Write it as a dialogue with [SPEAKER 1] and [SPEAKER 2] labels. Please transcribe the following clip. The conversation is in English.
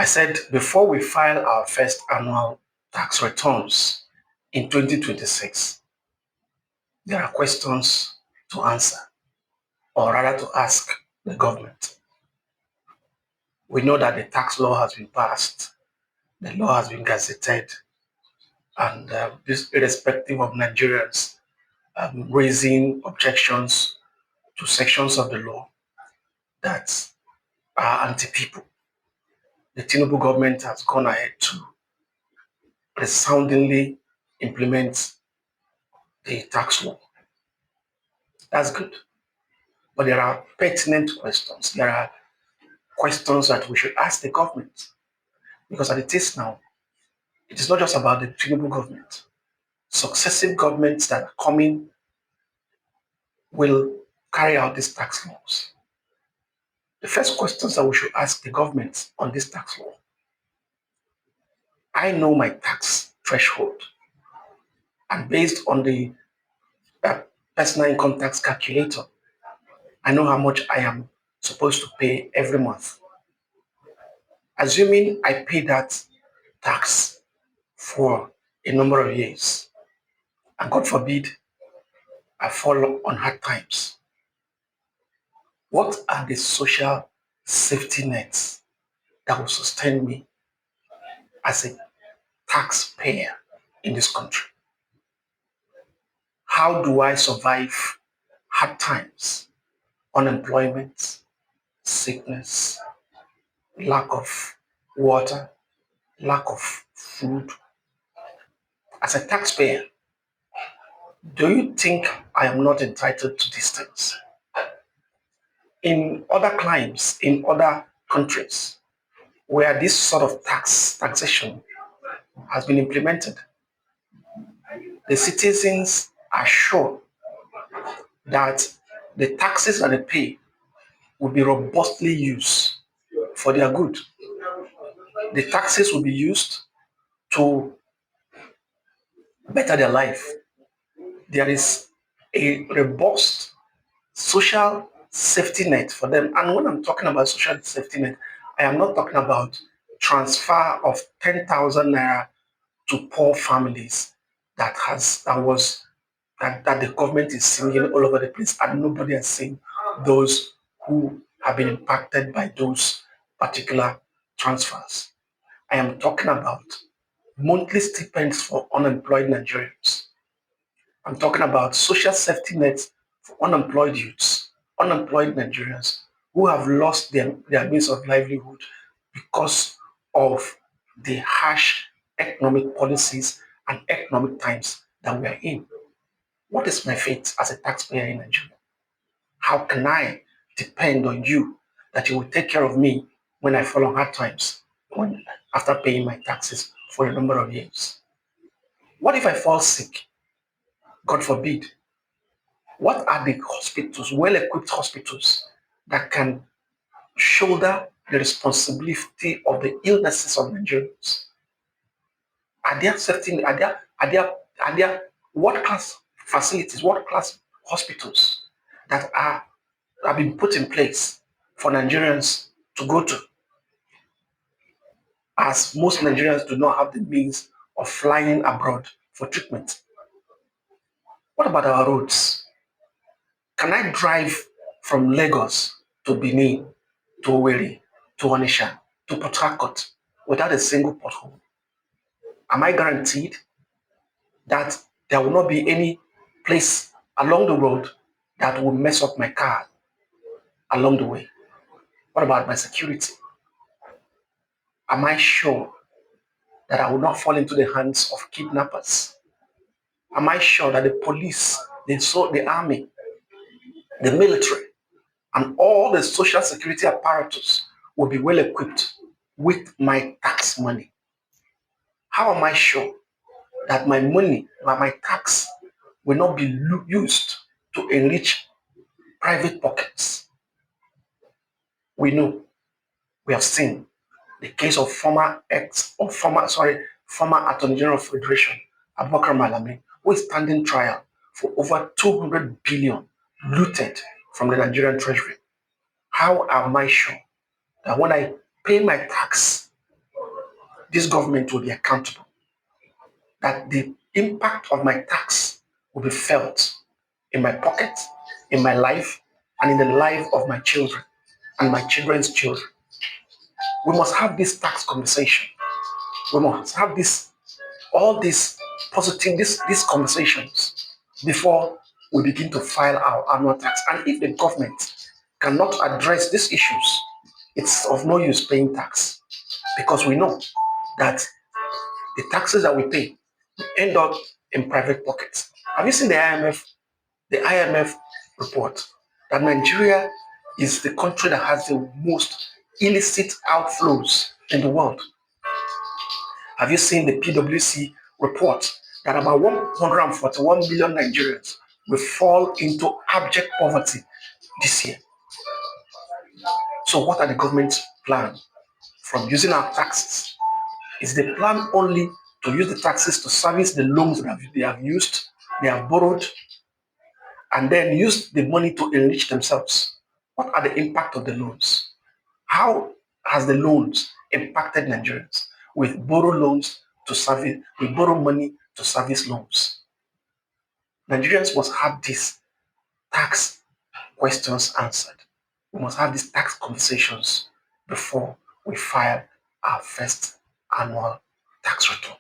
[SPEAKER 1] I said before we file our first annual tax returns in 2026, there are questions to answer, or rather to ask the government. We know that the tax law has been passed, the law has been gazetted, and this irrespective of Nigerians raising objections to sections of the law that are anti-people, the Tinubu government has gone ahead to resoundingly implement the tax law. That's good. But there are pertinent questions. There are questions that we should ask the government. Because as it is now, it is not just about the Tinubu government. Successive governments that are coming will carry out these tax laws. The first questions that we should ask the government on this tax law. I know my tax threshold, and based on the uh, personal income tax calculator, I know how much I am supposed to pay every month. Assuming I pay that tax for a number of years, and God forbid I fall on hard times, what are the social safety nets that will sustain me as a taxpayer in this country? How do I survive hard times, unemployment, sickness, lack of water, lack of food? As a taxpayer, do you think I am not entitled to these things? In other climes, in other countries, where this sort of taxation has been implemented, the citizens are sure that the taxes that they pay will be robustly used for their good. The taxes will be used to better their life. There is a robust social safety net for them. And when I'm talking about social safety net, I am not talking about transfer of 10,000 naira to poor families that the government is singing all over the place, and nobody has seen those who have been impacted by those particular transfers. I am talking about monthly stipends for unemployed Nigerians. I'm talking about social safety nets for unemployed youths, unemployed Nigerians who have lost their means of livelihood because of the harsh economic policies and economic times that we are in. What is my fate as a taxpayer in Nigeria? How can I depend on you that you will take care of me when I fall on hard times, when after paying my taxes for a number of years? What if I fall sick? God forbid. What are the hospitals, well-equipped hospitals, that can shoulder the responsibility of the illnesses of Nigerians? Are there certain, are there world-class facilities, world-class hospitals that have been put in place for Nigerians to go to, as most Nigerians do not have the means of flying abroad for treatment? What about our roads? Can I drive from Lagos to Benin, to Owerri, to Onitsha, to Port Harcourt without a single pothole? Am I guaranteed that there will not be any place along the road that will mess up my car along the way? What about my security? Am I sure that I will not fall into the hands of kidnappers? Am I sure that the police, the army, the military, and all the social security apparatus will be well equipped with my tax money? How am I sure that my money, my tax, will not be used to enrich private pockets? We know, we have seen the case of former Attorney General of Federation, Abubakar Malami, who is standing trial for over 200 billion looted from the Nigerian treasury. How am I sure that when I pay my tax this government will be accountable, that the impact of my tax will be felt in my pocket, in my life, and in the life of my children and my children's children. We must have this tax conversation. We must have this all these positive these conversations before we begin to file our annual tax. And if the government cannot address these issues, it's of no use paying tax, because we know that the taxes that we pay end up in private pockets. Have you seen the IMF report that Nigeria is the country that has the most illicit outflows in the world? Have you seen the PwC report that about 141 million Nigerians will fall into abject poverty this year? So what are the government's plan from using our taxes? Is the plan only to use the taxes to service the loans that they have used, they have borrowed, and then use the money to enrich themselves? What are the impact of the loans? How has the loans impacted Nigerians? With borrow loans to service, we borrow money to service loans. Nigerians must have these tax questions answered. We must have these tax conversations before we file our first annual tax return.